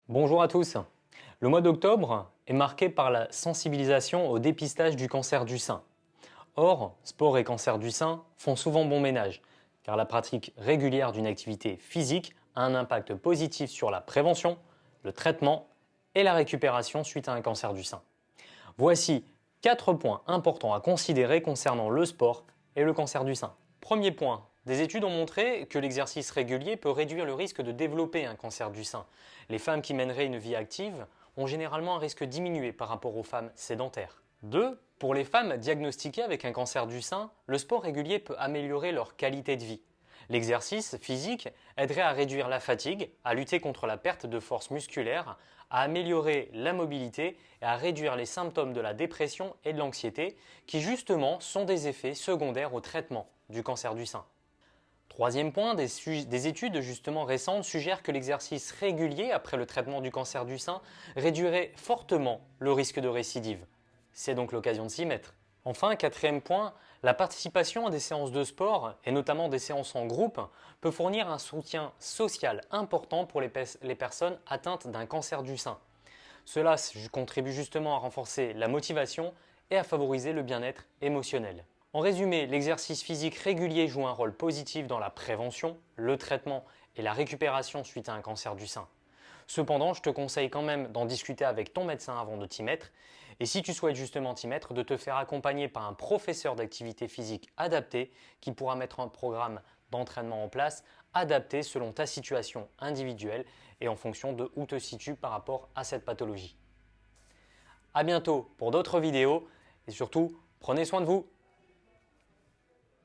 Bonjour à tous. Le mois d'octobre est marqué par la sensibilisation au dépistage du cancer du sein. Or, sport et cancer du sein font souvent bon ménage, car la pratique régulière d'une activité physique a un impact positif sur la prévention, le traitement et la récupération suite à un cancer du sein. Voici 4 points importants à considérer concernant le sport et le cancer du sein. Premier point, des études ont montré que l'exercice régulier peut réduire le risque de développer un cancer du sein. Les femmes qui mèneraient une vie active ont généralement un risque diminué par rapport aux femmes sédentaires. 2. Pour les femmes diagnostiquées avec un cancer du sein, le sport régulier peut améliorer leur qualité de vie. L'exercice physique aiderait à réduire la fatigue, à lutter contre la perte de force musculaire, à améliorer la mobilité et à réduire les symptômes de la dépression et de l'anxiété, qui justement sont des effets secondaires au traitement du cancer du sein. Troisième point, des études justement récentes suggèrent que l'exercice régulier après le traitement du cancer du sein réduirait fortement le risque de récidive. C'est donc l'occasion de s'y mettre. Enfin, quatrième point, la participation à des séances de sport, et notamment des séances en groupe, peut fournir un soutien social important pour les personnes atteintes d'un cancer du sein. Cela contribue justement à renforcer la motivation et à favoriser le bien-être émotionnel. En résumé, l'exercice physique régulier joue un rôle positif dans la prévention, le traitement et la récupération suite à un cancer du sein. Cependant, je te conseille quand même d'en discuter avec ton médecin avant de t'y mettre. Et si tu souhaites justement t'y mettre, de te faire accompagner par un professeur d'activité physique adapté qui pourra mettre un programme d'entraînement en place adapté selon ta situation individuelle et en fonction de où te situes par rapport à cette pathologie. A bientôt pour d'autres vidéos et surtout, prenez soin de vous.